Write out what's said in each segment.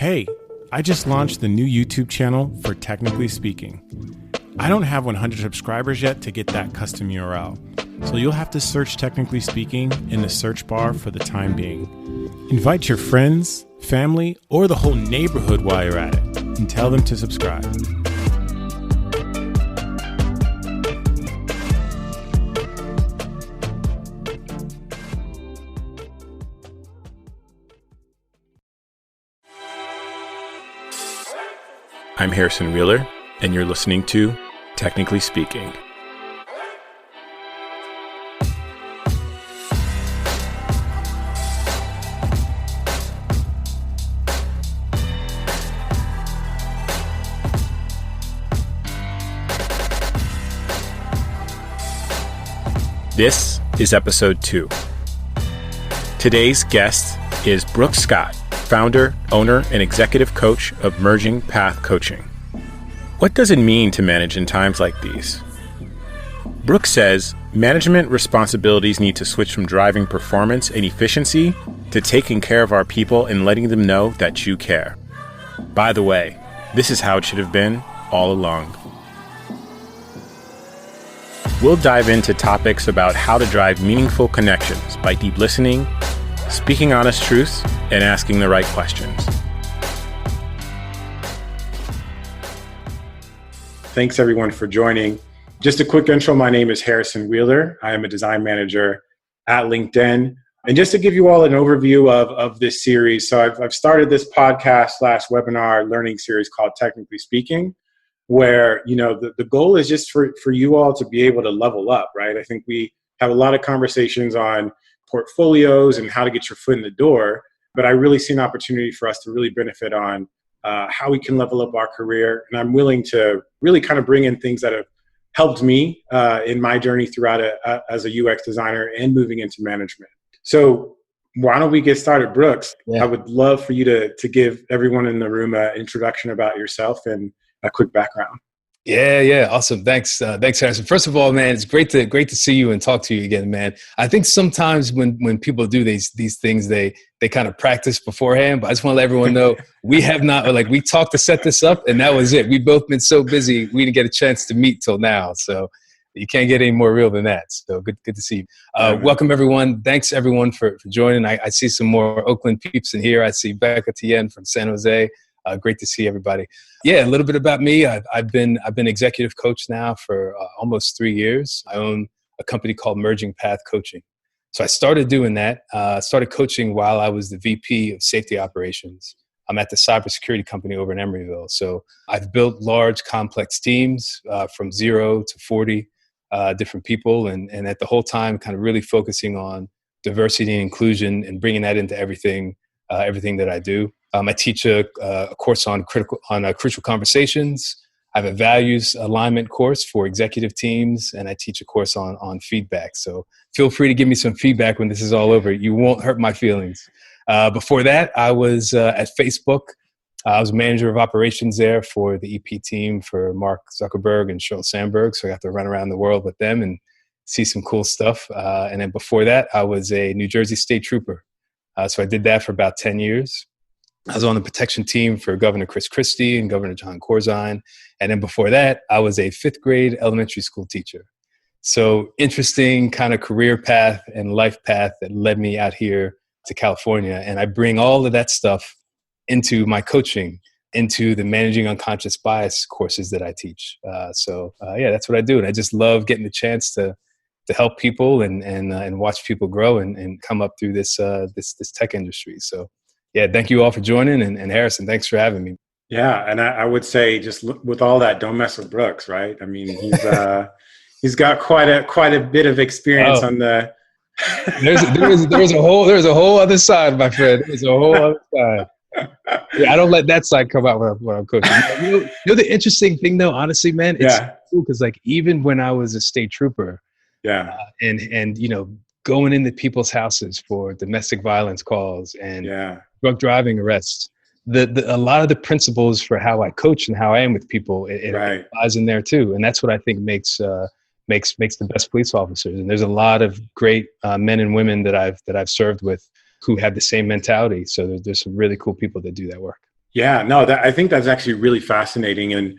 Hey, I just launched the new YouTube channel for Technically Speaking. I don't have 100 subscribers yet to get that custom URL, so you'll have to search Technically Speaking in the search bar for the time being. Invite your friends, family, or the whole neighborhood while you're at it, and tell them to subscribe. I'm Harrison Wheeler, and you're listening to Technically Speaking. This is episode 2. Today's guest is Brooke Scott, founder, owner, and executive coach of Merging Path Coaching. What does it mean to manage in times like these? Brooke says management responsibilities need to switch from driving performance and efficiency to taking care of our people and letting them know that you care. By the way, this is how it should have been all along. We'll dive into topics about how to drive meaningful connections by deep listening, speaking honest truths, and asking the right questions. Thanks everyone for joining. Just a quick intro, my name is Harrison Wheeler. I am a design manager at LinkedIn. And just to give you all an overview of this series, so I've started this podcast / webinar learning series called Technically Speaking, where the goal is just for you all to be able to level up, right? I think we have a lot of conversations on portfolios and how to get your foot in the door, but I really see an opportunity for us to really benefit on how we can level up our career. And I'm willing to really kind of bring in things that have helped me in my journey throughout as a UX designer and moving into management. So why don't we get started, Brooks? Yeah. I would love for you to give everyone in the room an introduction about yourself and a quick background. Yeah. Awesome. Thanks, Harrison. First of all, man, it's great to see you and talk to you again, man. I think sometimes when people do these things, they kind of practice beforehand, but I just want to let everyone know we have not, we talked to set this up and that was it. We've both been so busy, we didn't get a chance to meet till now. So you can't get any more real than that. So good to see you. Welcome everyone. Thanks everyone for joining. I see some more Oakland peeps in here. I see Becca Tien from San Jose. Great to see everybody. Yeah, a little bit about me. I've been executive coach now for almost 3 years. I own a company called Merging Path Coaching. So I started doing that. Started coaching while I was the VP of safety operations. I'm at the cybersecurity company over in Emeryville. So I've built large, complex teams from 0 to 40 different people, and at the whole time, kind of really focusing on diversity and inclusion and bringing that into everything that I do. I teach a course on crucial conversations. I have a values alignment course for executive teams, and I teach a course on feedback. So feel free to give me some feedback when this is all over. You won't hurt my feelings. Before that, I was at Facebook. I was manager of operations there for the EP team for Mark Zuckerberg and Sheryl Sandberg. So I got to run around the world with them and see some cool stuff. And then before that, I was a New Jersey State Trooper. So I did that for about 10 years. I was on the protection team for Governor Chris Christie and Governor John Corzine. And then before that, I was a 5th grade elementary school teacher. So interesting kind of career path and life path that led me out here to California. And I bring all of that stuff into my coaching, into the Managing Unconscious Bias courses that I teach. So that's what I do. And I just love getting the chance to help people and watch people grow and come up through this tech industry. So yeah, thank you all for joining, and Harrison, thanks for having me. Yeah, and I would say just with all that, don't mess with Brooks, right? I mean, he's got quite a bit of experience on the. there's a whole other side, my friend. There's a whole other side. Yeah, I don't let that side come out when I'm coaching. You know the interesting thing, though, honestly, man, it's cool because even when I was a state trooper, and going into people's houses for domestic violence calls and drug driving arrests, a lot of the principles for how I coach and how I am with people, it applies in there too. And that's what I think makes the best police officers. And there's a lot of great men and women that I've served with who have the same mentality. So there's some really cool people that do that work. Yeah, no, I think that's actually really fascinating. And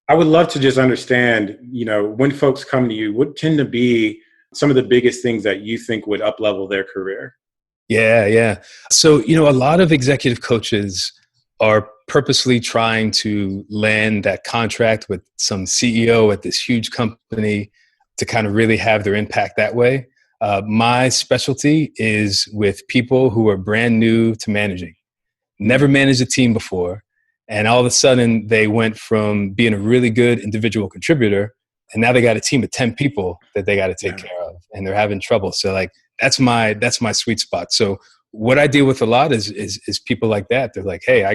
I would love to just understand, when folks come to you, what tend to be some of the biggest things that you think would up level their career? Yeah, yeah. So, a lot of executive coaches are purposely trying to land that contract with some CEO at this huge company to kind of really have their impact that way. My specialty is with people who are brand new to managing, never managed a team before. And all of a sudden, they went from being a really good individual contributor, and now they got a team of 10 people that they got to take Yeah. care of, and they're having trouble. So, like, that's my sweet spot. So, what I deal with a lot is people like that. They're like, "Hey, I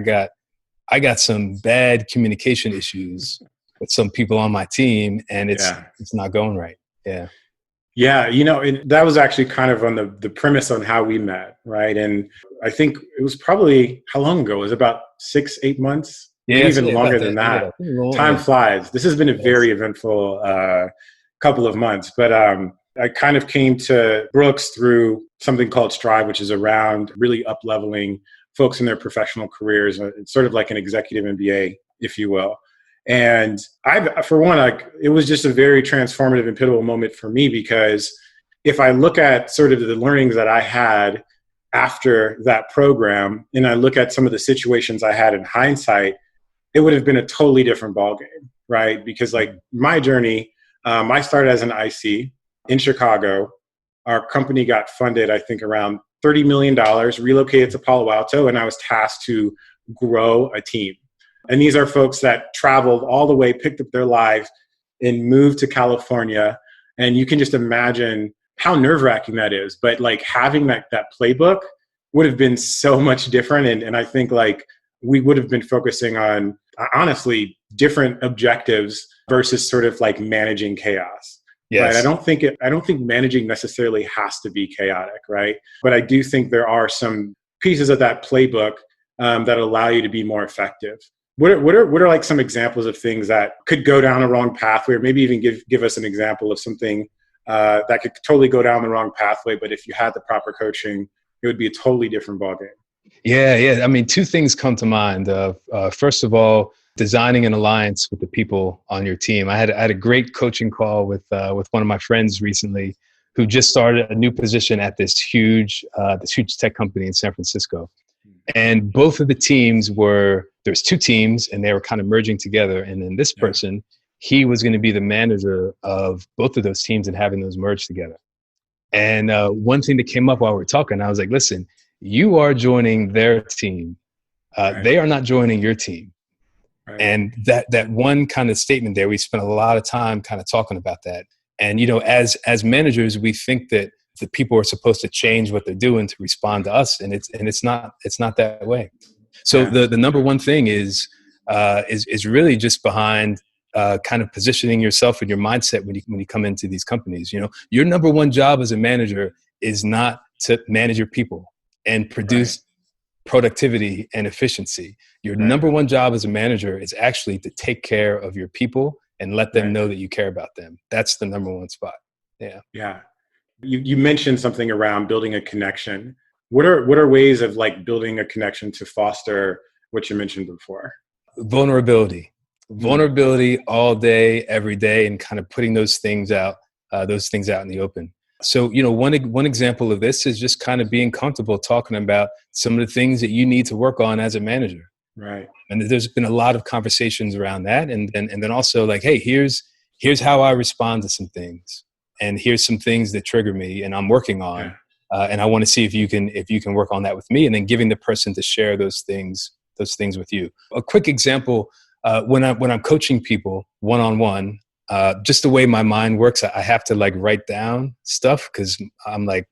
got some bad communication issues with some people on my team, and it's Yeah. it's not going right." Yeah. Yeah, that was actually kind of on the premise on how we met, right? And I think it was probably how long ago? It was about 6, 8 months, maybe Yeah. So even yeah, longer about than that. Yeah. that. Time Yeah. flies. This has been a Yes. very eventful couple of months, but I kind of came to Brooks through something called Strive, which is around really up leveling folks in their professional careers. It's sort of like an executive MBA, if you will. And for one, it was just a very transformative and pivotal moment for me, because if I look at sort of the learnings that I had after that program, and I look at some of the situations I had in hindsight, it would have been a totally different ballgame, right? Because like my journey, I started as an IC in Chicago. Our company got funded, I think, around $30 million, relocated to Palo Alto, and I was tasked to grow a team. And these are folks that traveled all the way, picked up their lives, and moved to California. And you can just imagine how nerve-wracking that is. But like having that playbook would have been so much different. And I think like we would have been focusing on honestly different objectives versus sort of like managing chaos. Right. Yes. I don't think managing necessarily has to be chaotic, right? But I do think there are some pieces of that playbook that allow you to be more effective. What are like some examples of things that could go down a wrong pathway, or maybe even give us an example of something that could totally go down the wrong pathway, but if you had the proper coaching, it would be a totally different ballgame. Yeah, yeah. I mean, two things come to mind. First of all, designing an alliance with the people on your team. I had a great coaching call with one of my friends recently, who just started a new position at this huge tech company in San Francisco. And both of the teams there's two teams, and they were kind of merging together. And then this Yeah. person, he was going to be the manager of both of those teams and having those merged together. And one thing that came up while we were talking, I was like, listen, you are joining their team. Right. They are not joining your team. Right. And that one kind of statement there, we spent a lot of time kind of talking about that. And, as managers, we think that the people are supposed to change what they're doing to respond to us. And it's not that way. So Yeah. the number one thing is really just behind kind of positioning yourself and your mindset when you come into these companies. Your number one job as a manager is not to manage your people and Right. produce productivity and efficiency. Your Right. number one job as a manager is actually to take care of your people and let them Right. know that you care about them. That's the number one spot. Yeah. Yeah. You mentioned something around building a connection. What are ways of like building a connection to foster what you mentioned before? Vulnerability. Hmm. Vulnerability all day, every day, and kind of putting those things out in the open. So, one example of this is just kind of being comfortable talking about some of the things that you need to work on as a manager. Right. And there's been a lot of conversations around that, and then also like, hey, here's how I respond to some things, and here's some things that trigger me, and I'm working on, Yeah. and I want to see if you can work on that with me, and then giving the person to share those things with you. A quick example: when I'm coaching people one on one, just the way my mind works, I have to like write down stuff because I'm like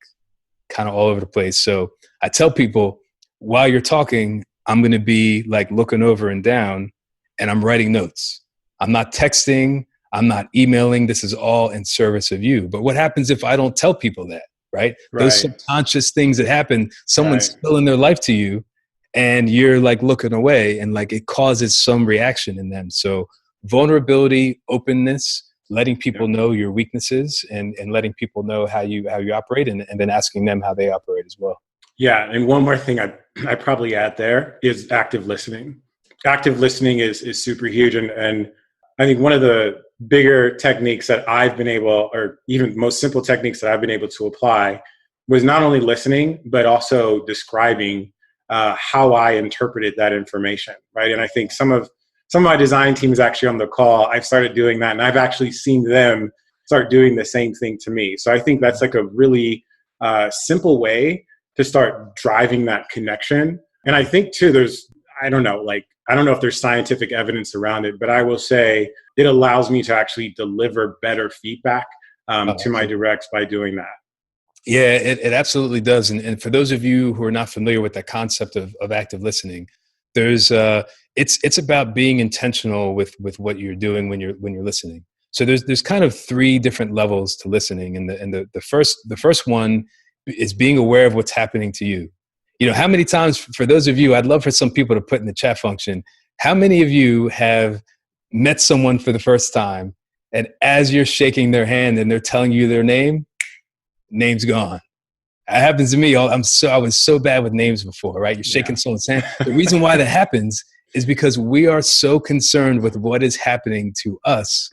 kind of all over the place. So I tell people, while you're talking, I'm going to be like looking over and down, and I'm writing notes. I'm not texting. I'm not emailing. This is all in service of you. But what happens if I don't tell people that, right? Those Right. subconscious things that happen, someone's Right. spilling their life to you, and you're like looking away, and like it causes some reaction in them. So vulnerability, openness, letting people Yep. know your weaknesses, and letting people know how you operate, and then asking them how they operate as well. Yeah. And one more thing I probably add there is active listening. active listening is super huge. And I think one of the bigger techniques that I've been able, or even most simple techniques that I've been able to apply, was not only listening, but also describing how I interpreted that information, right? And I think some of my design teams actually on the call, I've started doing that, and I've actually seen them start doing the same thing to me. So I think that's like a really simple way to start driving that connection. And I think too, I don't know if there's scientific evidence around it, but I will say it allows me to actually deliver better feedback to my directs by doing that. Yeah, it absolutely does. And for those of you who are not familiar with that concept of active listening, it's about being intentional with what you're doing when you're listening. So there's kind of three different levels to listening, and the first one is being aware of what's happening to you. You know, how many times, for those of you, I'd love for some people to put in the chat function, how many of you have met someone for the first time, and as you're shaking their hand and they're telling you their name's gone? It happens to me. I was so bad with names before, right? You're shaking someone's hand. The reason why that happens is because we are so concerned with what is happening to us.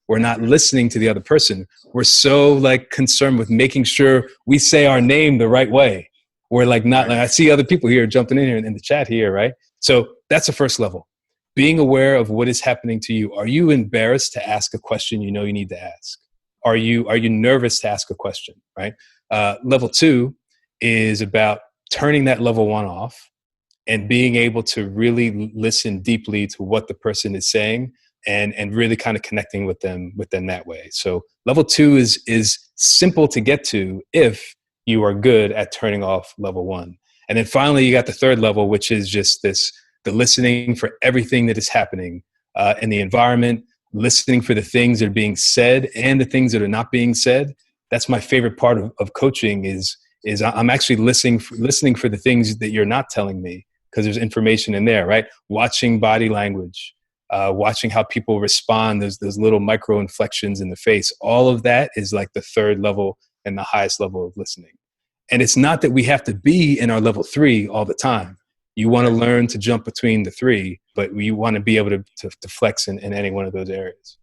We're not listening to the other person. We're so concerned with making sure we say our name the right way. We're I see other people here jumping in here in the chat here, right? So that's the first level. Being aware of what is happening to you. Are you embarrassed to ask a question you know you need to ask? Are you nervous to ask a question, right? Level 2 is about turning that level 1 off and being able to really listen deeply to what the person is saying and really kind of connecting with them that way. So level 2 is simple to get to if you are good at turning off level 1. And then finally, you got the third level, which is just the listening for everything that is happening in the environment, listening for the things that are being said and the things that are not being said. That's my favorite part of coaching is I'm actually listening for the things that you're not telling me, because there's information in there, right? Watching body language, watching how people respond, those little micro inflections in the face. All of that is like the third level and the highest level of listening. And it's not that we have to be in our level 3 all the time. You want to learn to jump between the 3, but you want to be able to flex in any one of those areas.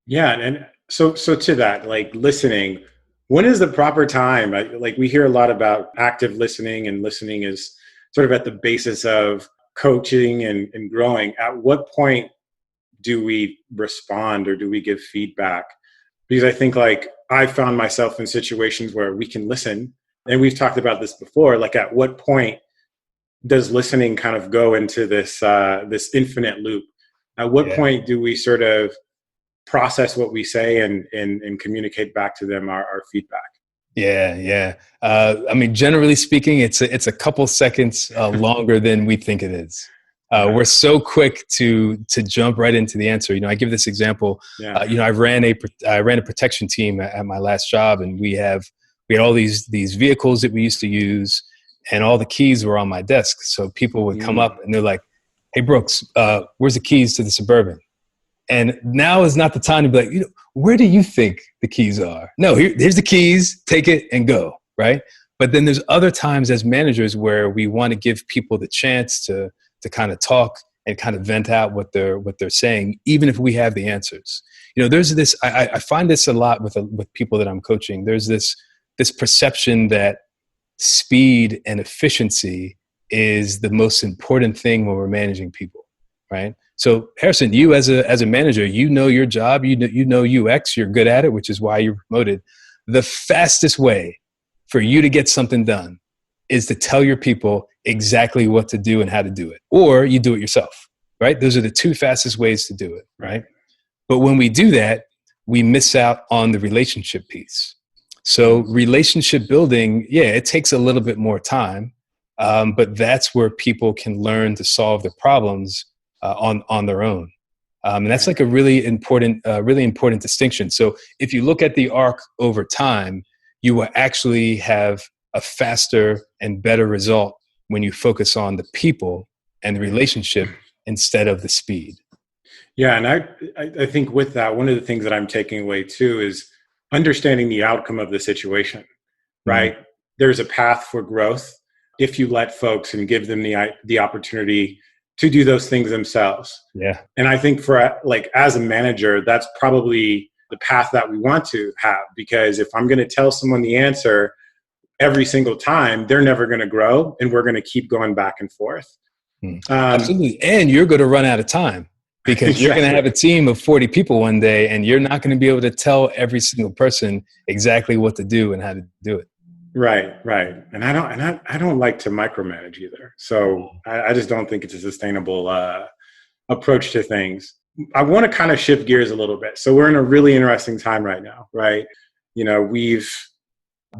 Yeah. And so to that, listening, when is the proper time? We hear a lot about active listening, and listening is sort of at the basis of coaching and growing. At what point do we respond or do we give feedback? Because I think I found myself in situations where we can listen, and we've talked about this before, at what point does listening kind of go into this infinite loop? At what point do we sort of process what we say and communicate back to them our feedback? Yeah. I mean, generally speaking, it's a couple seconds longer than we think it is. We're so quick to jump right into the answer. I give this example. I ran a protection team at my last job, and we had all these vehicles that we used to use, and all the keys were on my desk. So people would come up and they're like, "Hey Brooks, where's the keys to the Suburban?" And now is not the time to be like, where do you think the keys are? No, here's the keys, take it and go, right? But then there's other times as managers where we want to give people the chance to kind of talk and kind of vent out what they're saying, even if we have the answers. There's this, I find this a lot with people that I'm coaching. There's this perception that speed and efficiency is the most important thing when we're managing people, right? So Harrison, you as a manager, your job, you know UX, you're good at it, which is why you're promoted. The fastest way for you to get something done is to tell your people exactly what to do and how to do it, or you do it yourself, right? Those are the 2 fastest ways to do it, right? But when we do that, we miss out on the relationship piece. So relationship building, it takes a little bit more time, but that's where people can learn to solve their problems on their own. And that's a really important distinction. So if you look at the arc over time, you will actually have a faster and better result when you focus on the people and the relationship instead of the speed. Yeah. And I think with that, one of the things that I'm taking away too is understanding the outcome of the situation, right? Mm-hmm. There's a path for growth if you let folks and give them the opportunity to do those things themselves. Yeah. And I think for like as a manager, that's probably the path that we want to have, because if I'm going to tell someone the answer every single time, they're never going to grow, and we're going to keep going back and forth. Absolutely. And you're going to run out of time, because exactly. you're going to have a team of 40 people one day, and you're not going to be able to tell every single person exactly what to do and how to do it. Right. And I don't like to micromanage either. So I just don't think it's a sustainable approach to things. I want to kind of shift gears a little bit. So we're in a really interesting time right now, right? You know, we've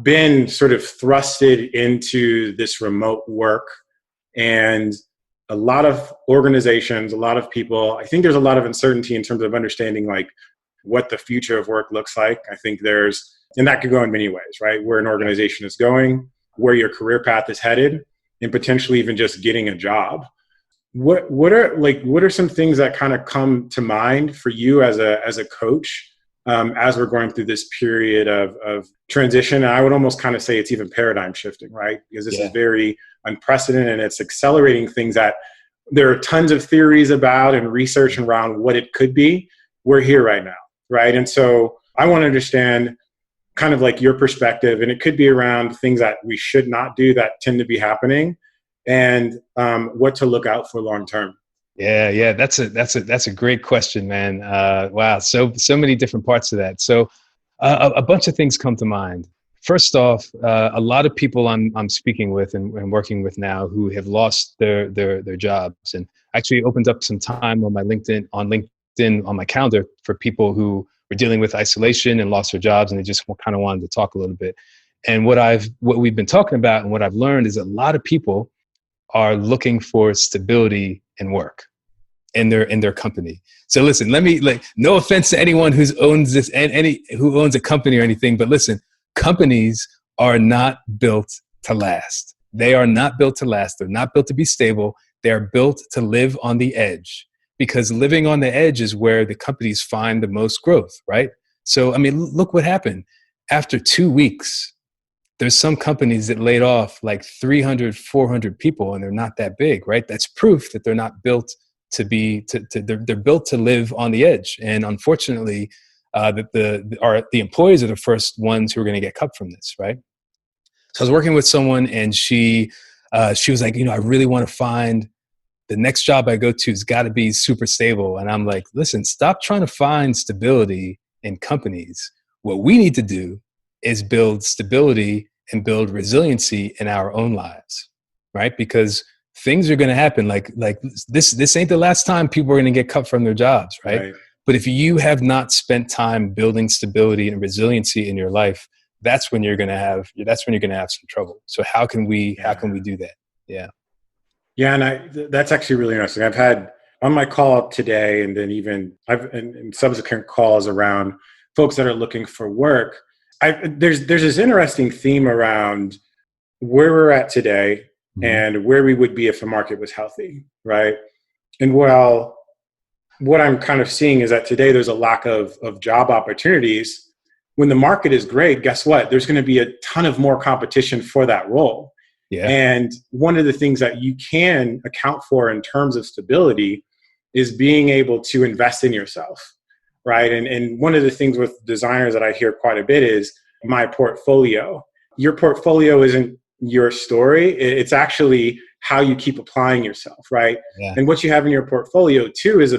been sort of thrusted into this remote work, and a lot of organizations, a lot of people, I think there's a lot of uncertainty in terms of understanding like what the future of work looks like. I think and that could go in many ways, right? Where an organization is going, where your career path is headed, and potentially even just getting a job. What are some things that kind of come to mind for you as a coach as we're going through this period of transition? And I would almost kind of say it's even paradigm shifting, right? Because this is very unprecedented, and it's accelerating things that there are tons of theories about and research around what it could be. We're here right now, right? And so I want to understand kind of like your perspective, and it could be around things that we should not do that tend to be happening, and what to look out for long term. Yeah, that's a great question, man. Wow, so many different parts of that. So a bunch of things come to mind. First off, a lot of people I'm speaking with and working with now who have lost their jobs, and actually opened up some time on my LinkedIn on my calendar for people who were dealing with isolation and lost their jobs, and they just kind of wanted to talk a little bit. And what we've been talking about and what I've learned is a lot of people are looking for stability in work in their company. So listen, no offense to anyone who owns who owns a company or anything, but listen, companies are not built to last. They are not built to last. They're not built to be stable. They are built to live on the edge, because living on the edge is where the companies find the most growth, right? So, I mean, look what happened. After 2 weeks, there's some companies that laid off like 300, 400 people, and they're not that big, right? That's proof that they're not built they're built to live on the edge. And unfortunately, the employees are the first ones who are going to get cut from this, right? So I was working with someone, and she was like, I really want to find the next job I go to has got to be super stable. And I'm like, listen, stop trying to find stability in companies. What we need to do is build stability and build resiliency in our own lives, right? Because things are going to happen. Like this ain't the last time people are going to get cut from their jobs, right? But if you have not spent time building stability and resiliency in your life, that's when you're going to have some trouble. So how can we do that? Yeah, and that's actually really interesting. I've had on my call today, and then even in subsequent calls around folks that are looking for work. There's this interesting theme around where we're at today and where we would be if the market was healthy, right? And well, what I'm kind of seeing is that today there's a lack of job opportunities. When the market is great, guess what? There's going to be a ton of more competition for that role. Yeah. And one of the things that you can account for in terms of stability is being able to invest in yourself, right? And one of the things with designers that I hear quite a bit is my portfolio. Your portfolio isn't your story. It's actually how you keep applying yourself, right? Yeah. And what you have in your portfolio too is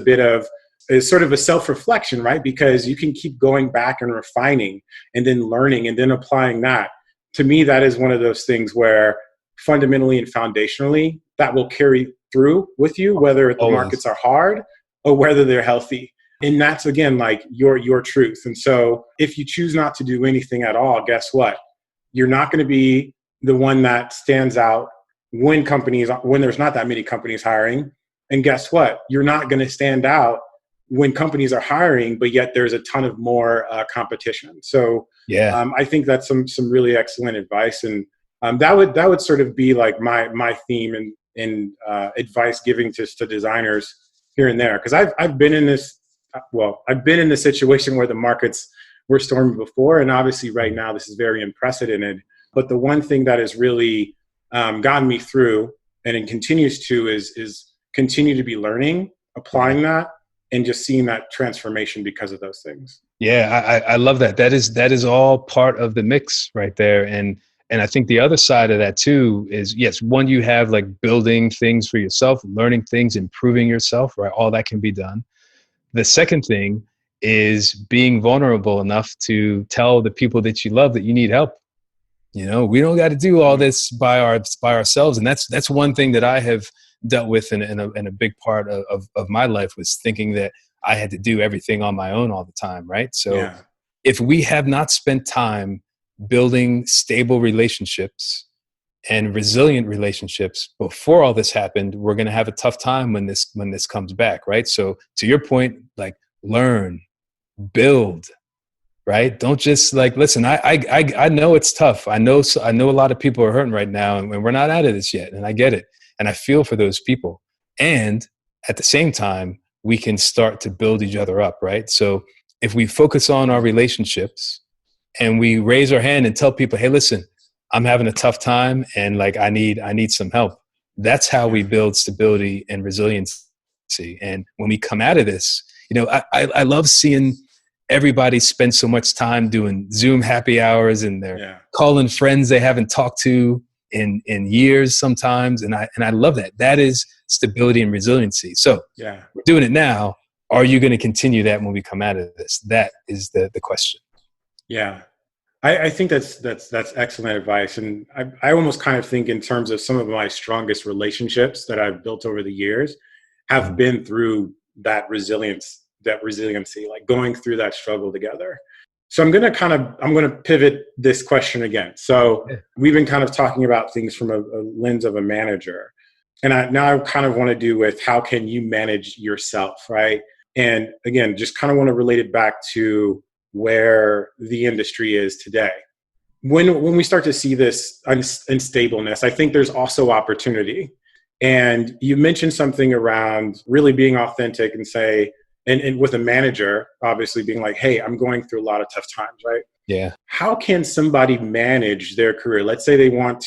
sort of a self-reflection, right? Because you can keep going back and refining and then learning and then applying that. To me, that is one of those things where fundamentally and foundationally that will carry through with you, whether the markets are hard or whether they're healthy. And that's, again, like your truth. And so if you choose not to do anything at all, guess what? You're not going to be the one that stands out when there's not that many companies hiring. And guess what? You're not going to stand out when companies are hiring, but yet there's a ton of more competition. So I think that's some really excellent advice. And that would sort of be like my theme and advice giving to designers here and there. Because I've been in this situation where the markets were stormy before, and obviously right now this is very unprecedented. But the one thing that has really gotten me through, and it continues to, is continue to be learning, applying that, and just seeing that transformation because of those things. Yeah, I love that. That is all part of the mix right there. And I think the other side of that too is, yes, one, you have like building things for yourself, learning things, improving yourself, right? All that can be done. The second thing is being vulnerable enough to tell the people that you love that you need help. You know, we don't got to do all this by ourselves. And that's one thing that I have dealt with in a big part of my life, was thinking that I had to do everything on my own all the time. Right. So if we have not spent time building stable relationships and resilient relationships before all this happened, we're going to have a tough time when this comes back. Right. So to your point, like, learn, build, right? Don't just like, listen, I know it's tough. I know a lot of people are hurting right now, and we're not out of this yet. And I get it. And I feel for those people. And at the same time, we can start to build each other up, right? So if we focus on our relationships and we raise our hand and tell people, hey, listen, I'm having a tough time, and like, I need some help. That's how we build stability and resiliency. And when we come out of this, you know, I love seeing everybody spend so much time doing Zoom happy hours, and they're calling friends they haven't talked to in years sometimes. And I love that. That is stability and resiliency. So we're doing it now. Are you going to continue that when we come out of this? That is the question. Yeah. I think that's excellent advice. And I almost kind of think in terms of some of my strongest relationships that I've built over the years have been through that resiliency, like going through that struggle together. So I'm going to pivot this question again. So we've been kind of talking about things from a lens of a manager. And now I kind of want to do with how can you manage yourself, right? And again, just kind of want to relate it back to where the industry is today. When we start to see this unstableness, I think there's also opportunity. And you mentioned something around really being authentic and say, and with a manager, obviously being like, hey, I'm going through a lot of tough times, right? Yeah. How can somebody manage their career? Let's say they want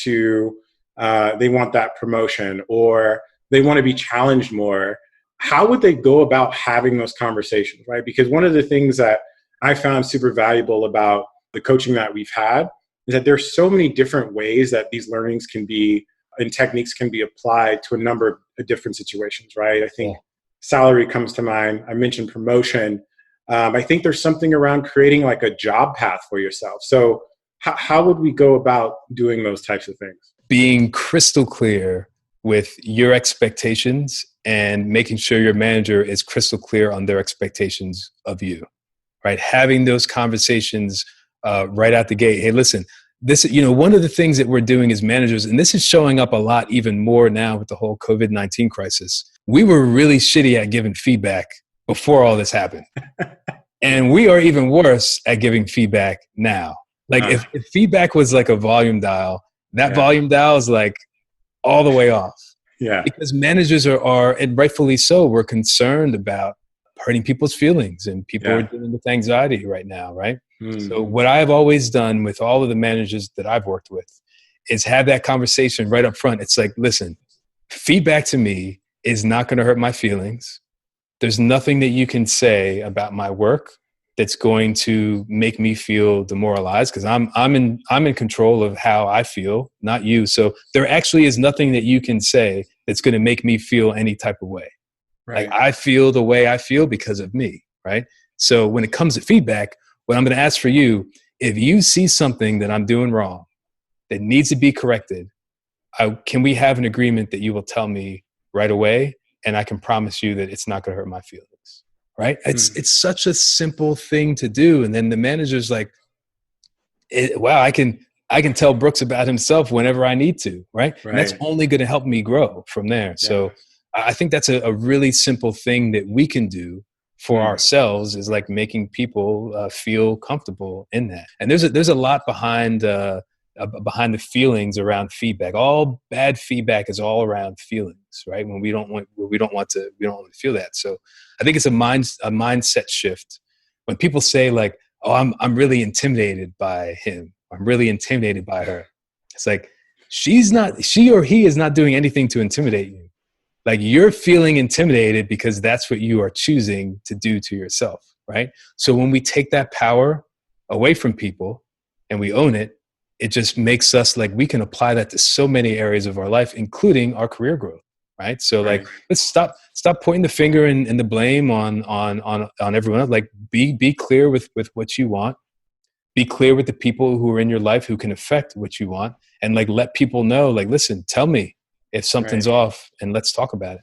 that promotion, or they want to be challenged more. How would they go about having those conversations, right? Because one of the things that I found super valuable about the coaching that we've had is that there's so many different ways that these learnings can be and techniques can be applied to a number of different situations, right? I think salary comes to mind. I mentioned promotion. I think there's something around creating like a job path for yourself. So how would we go about doing those types of things? Being crystal clear with your expectations and making sure your manager is crystal clear on their expectations of you, right? Having those conversations right out the gate. Hey, listen, this, you know, one of the things that we're doing as managers, and this is showing up a lot even more now with the whole COVID-19 crisis, we were really shitty at giving feedback before all this happened. And we are even worse at giving feedback now. Like if feedback was like a volume dial, that volume dial is like all the way off. Yeah. Because managers are, and rightfully so, we're concerned about hurting people's feelings, and people are dealing with anxiety right now, right? So what I've always done with all of the managers that I've worked with is have that conversation right up front. It's like, listen, feedback to me is not going to hurt my feelings. There's nothing that you can say about my work that's going to make me feel demoralized, because I'm in control of how I feel, not you. So there actually is nothing that you can say that's going to make me feel any type of way. Right. Like I feel the way I feel because of me, right? So when it comes to feedback, what I'm going to ask for you, if you see something that I'm doing wrong that needs to be corrected, can we have an agreement that you will tell me right away, and I can promise you that it's not going to hurt my feelings, right? It's such a simple thing to do. And then the manager's like, wow, I can tell Brooks about himself whenever I need to, right? And that's only going to help me grow from there. Yeah. So I think that's a really simple thing that we can do for ourselves, is like making people feel comfortable in that. And there's a lot behind the feelings around feedback. All bad feedback is all around feelings, right? When we don't want to feel that. So I think it's a mindset shift. When people say like, "Oh, I'm really intimidated by him. I'm really intimidated by her." It's like she or he is not doing anything to intimidate you. Like you're feeling intimidated because that's what you are choosing to do to yourself, right? So when we take that power away from people and we own it, it just makes us like we can apply that to so many areas of our life, including our career growth, right? So like let's stop pointing the finger and the blame on everyone else. Like be clear with what you want. Be clear with the people who are in your life who can affect what you want, and like let people know, like, listen, tell me if something's off and let's talk about it.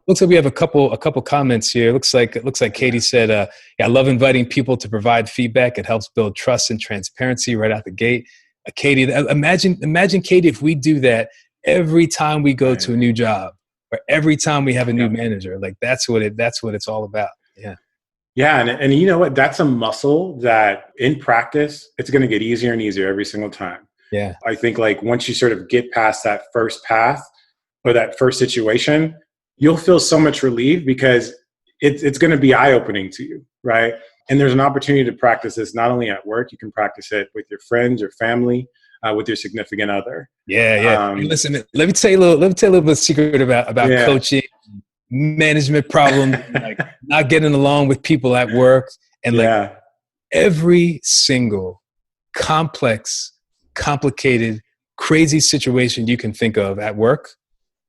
Looks like we have a couple comments here. It looks like Katie said, yeah, I love inviting people to provide feedback. It helps build trust and transparency right out the gate. Katie, imagine Katie, if we do that every time we go to a new job or every time we have a new manager, like that's what it's all about. Yeah. Yeah. And you know what? That's a muscle that in practice, it's going to get easier and easier every single time. Yeah. I think like once you sort of get past that first path or that first situation, you'll feel so much relief because it's going to be eye-opening to you, right? And there's an opportunity to practice this not only at work, you can practice it with your friends, your family, with your significant other. Yeah. Hey, listen, let me tell you a little bit of secret about coaching, management problems, like not getting along with people at work, and like every single complex, complicated, crazy situation you can think of at work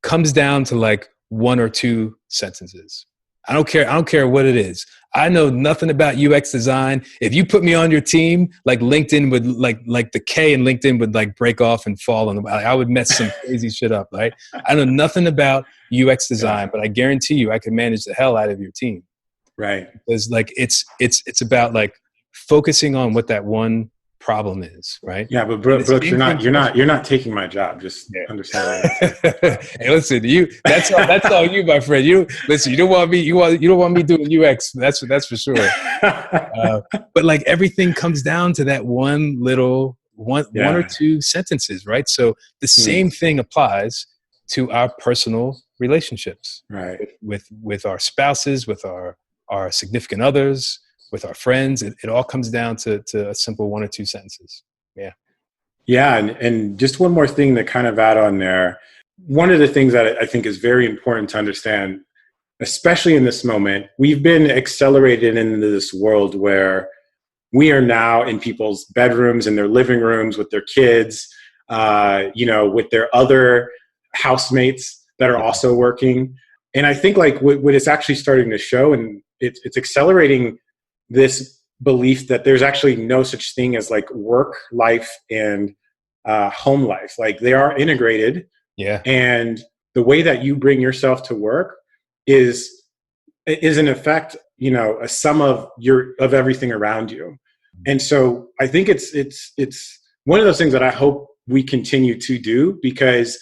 comes down to like one or two sentences. I don't care what it is. I know nothing about UX design. If you put me on your team, like LinkedIn would like the K in LinkedIn would like break off and fall on the, I would mess some crazy shit up, right? I know nothing about UX design, but I guarantee you I can manage the hell out of your team. Right. Because like it's about like focusing on what that one problem is, right? Yeah, but Brooks, you're not taking my job. Just understand that. Hey, listen, that's all you, my friend. You don't want me doing UX. That's for sure. But like everything comes down to that one or two sentences, right? So the same thing applies to our personal relationships, right? With our spouses, with our significant others, with our friends. It all comes down to a simple one or two sentences. Yeah. And just one more thing to kind of add on there. One of the things that I think is very important to understand, especially in this moment, we've been accelerated into this world where we are now in people's bedrooms, in their living rooms, with their kids, with their other housemates that are also working. And I think like what it's actually starting to show, and it's accelerating this belief that there's actually no such thing as like work life and home life. Like they are integrated. Yeah. And the way that you bring yourself to work is in effect, a sum of everything around you. And so I think it's one of those things that I hope we continue to do, because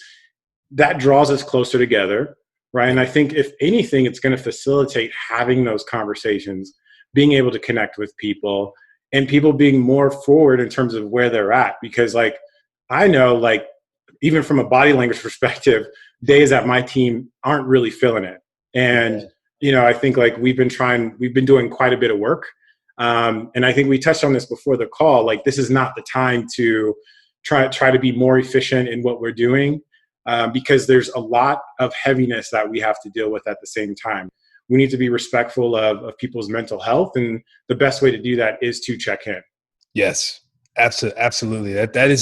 that draws us closer together. Right. And I think if anything, it's going to facilitate having those conversations, being able to connect with people, and people being more forward in terms of where they're at. Because like, I know, like, even from a body language perspective, days at my team aren't really feeling it. And, I think like we've been doing quite a bit of work. And I think we touched on this before the call, like this is not the time to try to be more efficient in what we're doing, because there's a lot of heaviness that we have to deal with at the same time. We need to be respectful of people's mental health. And the best way to do that is to check in. Yes, absolutely. It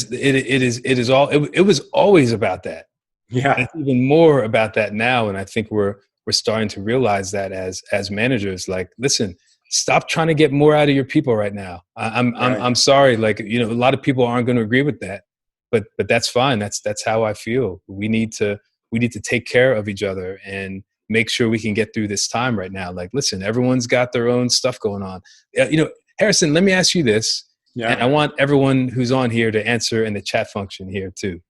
was always about that. Yeah. And it's even more about that now. And I think we're starting to realize that as managers, like, listen, stop trying to get more out of your people right now. I'm sorry. Like, a lot of people aren't going to agree with that, but that's fine. That's how I feel. We need to take care of each other and make sure we can get through this time right now. Like, listen, everyone's got their own stuff going on. Harrison, let me ask you this. Yeah. And I want everyone who's on here to answer in the chat function here too.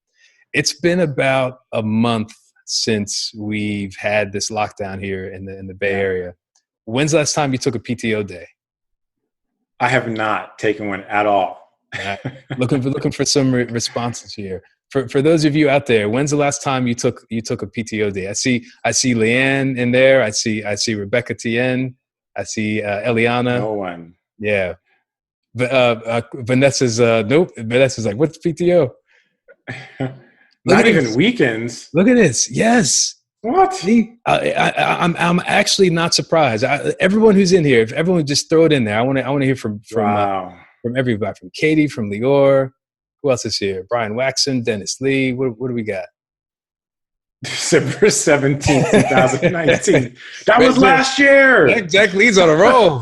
It's been about a month since we've had this lockdown here in the Bay Area. When's the last time you took a PTO day? I have not taken one at all. Looking for some responses here. For those of you out there, when's the last time you took a PTO day? I see Leanne in there. I see Rebecca Tien. I see Eliana. No one. Yeah. Vanessa's nope. Vanessa's like, what's PTO? Not even weekends. Look at this. Yes. What? See, I'm actually not surprised. Everyone who's in here, if everyone just throw it in there, I want to hear Wow. from everybody, from Katie, from Lior. Who else is here? Brian Waxon, Dennis Lee. What do we got? December 17th, 2019. That was last year. Jack Lee's on a roll.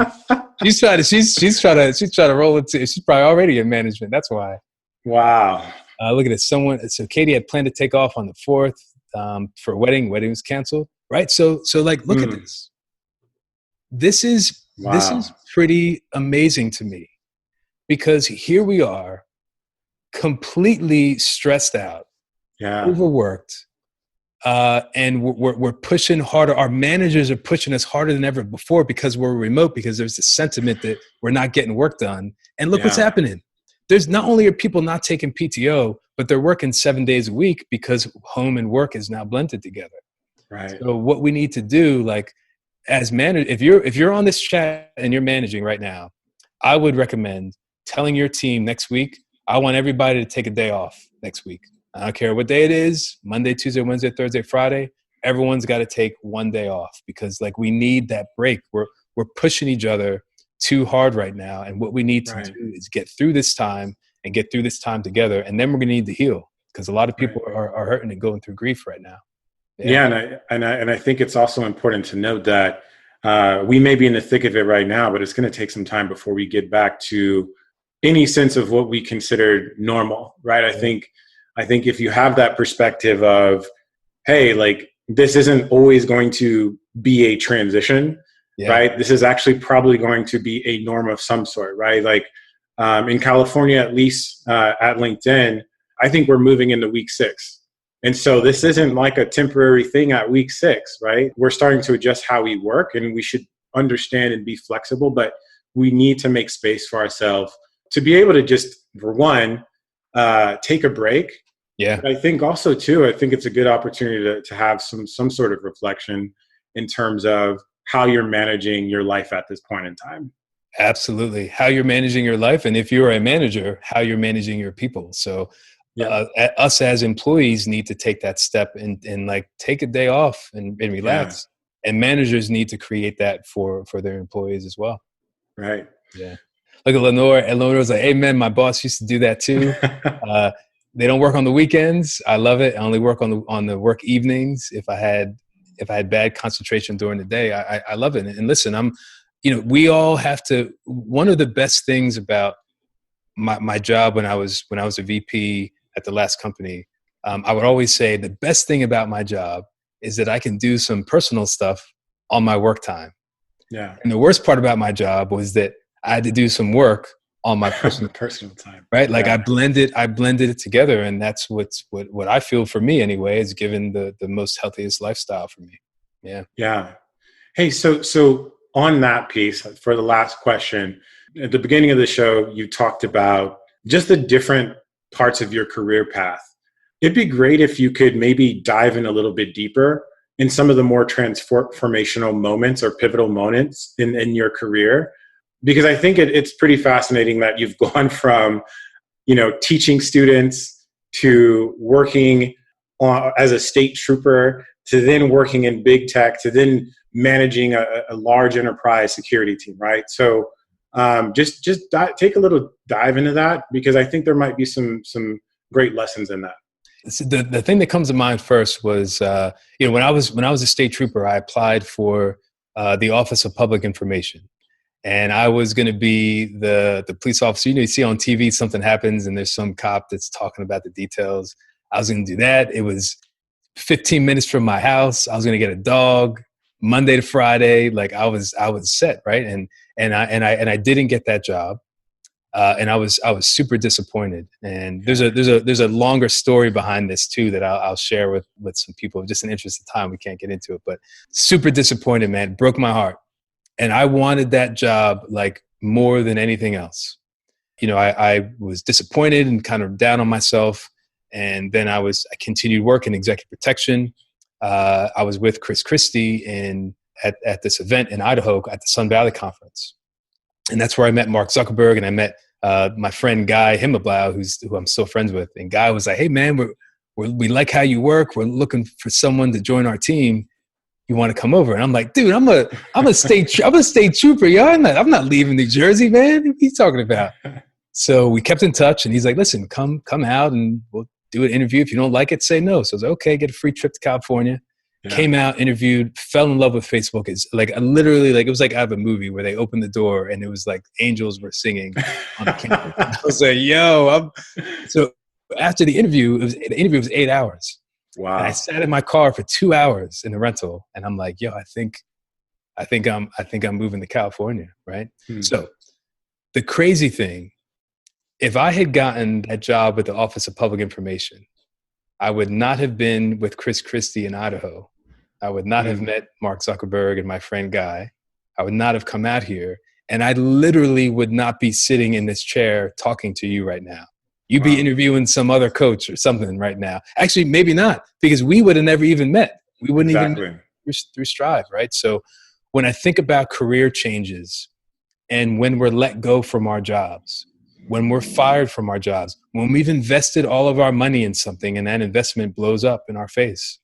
She's trying to roll it too. She's probably already in management. That's why. Wow. Look at this. So Katie had planned to take off on the 4th for a wedding. Wedding was canceled. Right. So like, look at this. This is pretty amazing to me, because here we are, completely stressed out, overworked. And we're pushing harder. Our managers are pushing us harder than ever before because we're remote, because there's this sentiment that we're not getting work done. And look what's happening. There's not only are people not taking PTO, but they're working 7 days a week because home and work is now blended together. Right. So what we need to do, like as manager, if you're on this chat and you're managing right now, I would recommend telling your team next week, I want everybody to take a day off next week. I don't care what day it is, Monday, Tuesday, Wednesday, Thursday, Friday, everyone's got to take one day off, because like we need that break. We're pushing each other too hard right now. And what we need to do is get through this time and get through this time together. And then we're going to need to heal, because a lot of people are hurting and going through grief right now. And I think it's also important to note that we may be in the thick of it right now, but it's going to take some time before we get back to any sense of what we consider normal, right? I think if you have that perspective of, hey, like this isn't always going to be a transition, right? This is actually probably going to be a norm of some sort, right? Like in California, at least at LinkedIn, I think we're moving into week 6. And so this isn't like a temporary thing at week 6, right? We're starting to adjust how we work, and we should understand and be flexible, but we need to make space for ourselves to be able to just, for one, take a break. Yeah. But I think also too, I think it's a good opportunity to have some sort of reflection in terms of how you're managing your life at this point in time. Absolutely. How you're managing your life. And if you're a manager, how you're managing your people. So us as employees need to take that step and like take a day off and relax. Yeah. And managers need to create that for their employees as well. Right. Yeah. Look at Lenore. And Lenore's like, hey man, my boss used to do that too. They don't work on the weekends. I love it. I only work on the work evenings. If I had bad concentration during the day, I love it. And listen, we all have to. One of the best things about my job when I was a VP at the last company, I would always say the best thing about my job is that I can do some personal stuff on my work time. Yeah. And the worst part about my job was that I had to do some work on my personal time, right? Like I blended it together, and that's what I feel for me anyway is given the most healthiest lifestyle for me. Yeah. Hey, so on that piece, for the last question, at the beginning of the show, you talked about just the different parts of your career path. It'd be great if you could maybe dive in a little bit deeper in some of the more transformational moments or pivotal moments in your career. Because I think it's pretty fascinating that you've gone from, teaching students to working as a state trooper to then working in big tech to then managing a large enterprise security team, right? So just take a little dive into that, because I think there might be some great lessons in that. The thing that comes to mind first was, when I was a state trooper, I applied for the Office of Public Information. And I was going to be the police officer. You see on TV, something happens and there's some cop that's talking about the details. I was going to do that. It was 15 minutes from my house. I was going to get a dog Monday to Friday. Like I was set, right? And I didn't get that job. And I was super disappointed. And there's a longer story behind this too that I'll share with some people. Just in the interest of time, we can't get into it, but super disappointed, man. It broke my heart. And I wanted that job like more than anything else. I was disappointed and kind of down on myself. And then I continued work in executive protection. I was with Chris Christie at this event in Idaho at the Sun Valley Conference. And that's where I met Mark Zuckerberg, and I met my friend Guy Himmelblau, who I'm still friends with. And Guy was like, hey man, we like how you work. We're looking for someone to join our team. You want to come over?" And I'm like, "Dude, I'm a state trooper. Yo, I'm not leaving New Jersey, man. What are you talking about?" So we kept in touch, and he's like, "Listen, come out, and we'll do an interview. If you don't like it, say no." So I was like, "Okay, get a free trip to California." Yeah. Came out, interviewed, fell in love with Facebook. It's like literally, like it was like out of a movie where they opened the door and it was like angels were singing on the campus. I was like, "Yo!" So after the interview was 8 hours. Wow! And I sat in my car for 2 hours in the rental, and I'm like, "Yo, I think I'm moving to California." Right. Mm-hmm. So the crazy thing, if I had gotten that job with the Office of Public Information, I would not have been with Chris Christie in Idaho. I would not have met Mark Zuckerberg and my friend Guy. I would not have come out here. And I literally would not be sitting in this chair talking to you right now. You'd be interviewing some other coach or something right now. Actually, maybe not, because we would have never even met. We wouldn't even met through Strive, right? So when I think about career changes and when we're let go from our jobs, when we're fired from our jobs, when we've invested all of our money in something and that investment blows up in our face,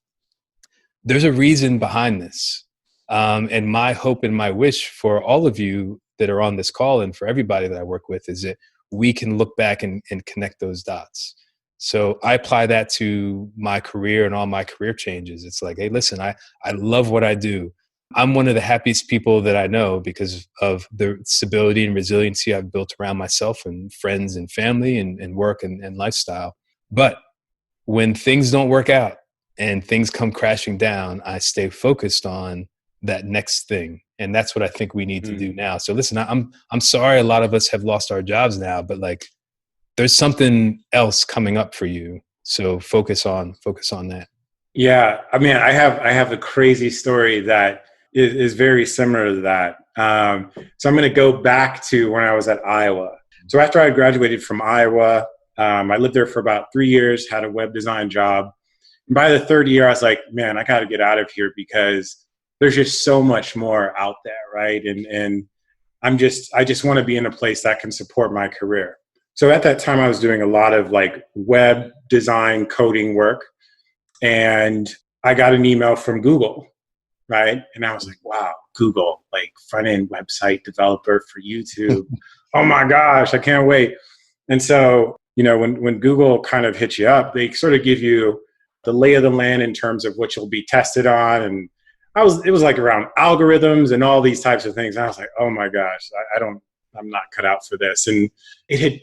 there's a reason behind this. And my hope and my wish for all of you that are on this call and for everybody that I work with is that we can look back and connect those dots. So I apply that to my career and all my career changes. It's like, hey, listen, I love what I do. I'm one of the happiest people that I know because of the stability and resiliency I've built around myself and friends and family and work and lifestyle. But when things don't work out and things come crashing down, I stay focused on that next thing. And that's what I think we need to do now. So listen, I'm sorry a lot of us have lost our jobs now, but like there's something else coming up for you. So focus on that. Yeah. I mean, I have a crazy story that is very similar to that. So I'm going to go back to when I was at Iowa. So after I graduated from Iowa, I lived there for about 3 years, had a web design job. And by the third year, I was like, man, I got to get out of here because there's just so much more out there, right? And I just want to be in a place that can support my career. So at that time, I was doing a lot of like web design coding work, and I got an email from Google, right? And I was like, wow, Google, like front-end website developer for YouTube. Oh my gosh, I can't wait. And so, you know, when Google kind of hits you up, they sort of give you the lay of the land in terms of what you'll be tested on. And it was like around algorithms and all these types of things. And I was like, oh my gosh, I'm not cut out for this. And it had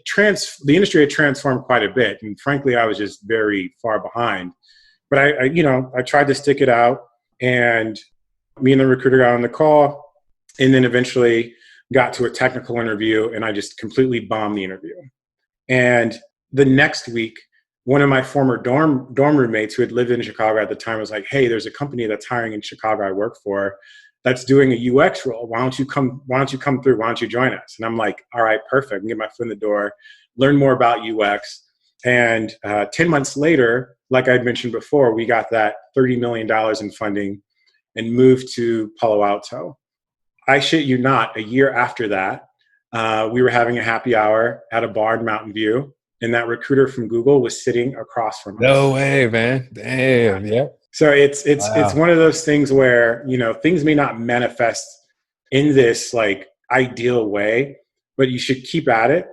the industry had transformed quite a bit. And frankly, I was just very far behind. But I tried to stick it out, and me and the recruiter got on the call, and then eventually got to a technical interview, and I just completely bombed the interview. And the next week, one of my former dorm roommates who had lived in Chicago at the time was like, hey, there's a company that's hiring in Chicago I work for that's doing a UX role. Why don't you come through? Why don't you join us? And I'm like, all right, perfect. I can get my foot in the door, learn more about UX. And 10 months later, like I'd mentioned before, we got that $30 million in funding and moved to Palo Alto. I shit you not, a year after that, we were having a happy hour at a bar in Mountain View, and that recruiter from Google was sitting across from us. No way, man. Damn, yeah. So it's one of those things where, you know, things may not manifest in this like ideal way, but you should keep at it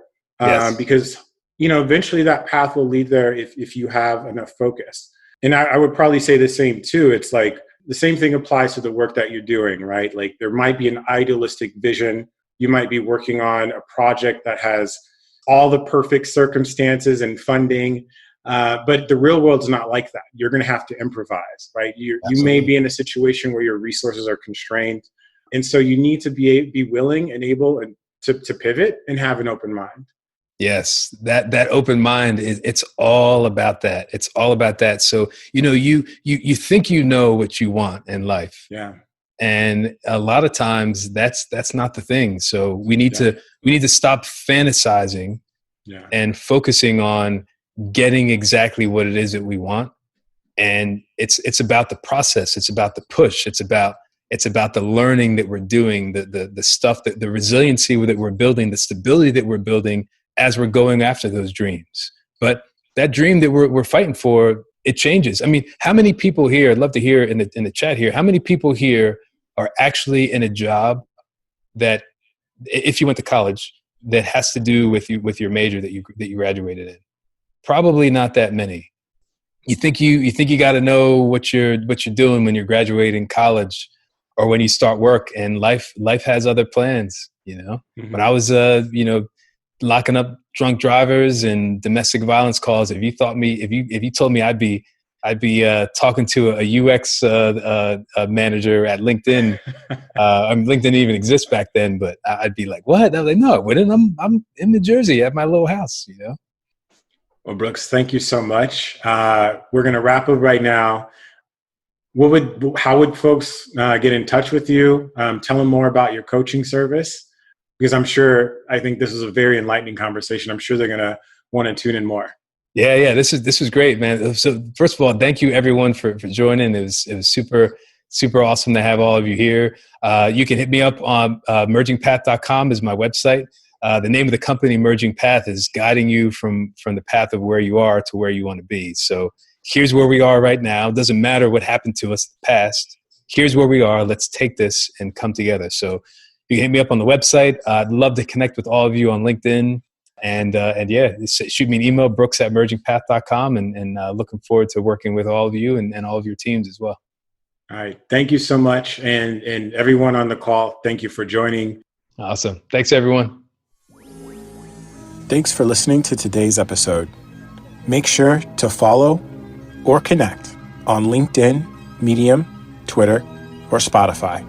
because, you know, eventually that path will lead there if you have enough focus. And I would probably say the same too. It's like the same thing applies to the work that you're doing, right? Like there might be an idealistic vision. You might be working on a project that has all the perfect circumstances and funding, but the real world's not like that. You're going to have to improvise, right? You may be in a situation where your resources are constrained, and so you need to be willing and able to pivot and have an open mind. Yes, that open mind it's all about that. It's all about that. So, you know, you think you know what you want in life. Yeah. And a lot of times that's not the thing. So we need to stop fantasizing and focusing on getting exactly what it is that we want. And it's about the process. It's about the push. It's about the learning that we're doing, the stuff that the resiliency that we're building, the stability that we're building as we're going after those dreams. But that dream that we're fighting for, it changes. I mean, how many people here, I'd love to hear in the chat here, how many people here are actually in a job that, if you went to college, that has to do with your major that you graduated in? Probably not that many. You think you got to know what you're doing when you're graduating college or when you start work, and life has other plans, Mm-hmm. When I was locking up drunk drivers and domestic violence calls, if you told me I'd be talking to a UX manager at LinkedIn. LinkedIn didn't even exist back then, but I'd be like, "What?" I was like, "No, it wouldn't. I'm in New Jersey at my little house." Well, Brooks, thank you so much. We're going to wrap up right now. How would folks get in touch with you? Tell them more about your coaching service, because I think this is a very enlightening conversation. I'm sure they're going to want to tune in more. Yeah. This is great, man. So first of all, thank you everyone for joining. It was super awesome to have all of you here. You can hit me up on mergingpath.com is my website. The name of the company, Merging Path, is guiding you from the path of where you are to where you want to be. So here's where we are right now. It doesn't matter what happened to us in the past. Here's where we are. Let's take this and come together. So you can hit me up on the website. I'd love to connect with all of you on LinkedIn. And shoot me an email, brooks@mergingpath.com, and looking forward to working with all of you and all of your teams as well. All right. Thank you so much. And everyone on the call, thank you for joining. Awesome. Thanks, everyone. Thanks for listening to today's episode. Make sure to follow or connect on LinkedIn, Medium, Twitter, or Spotify.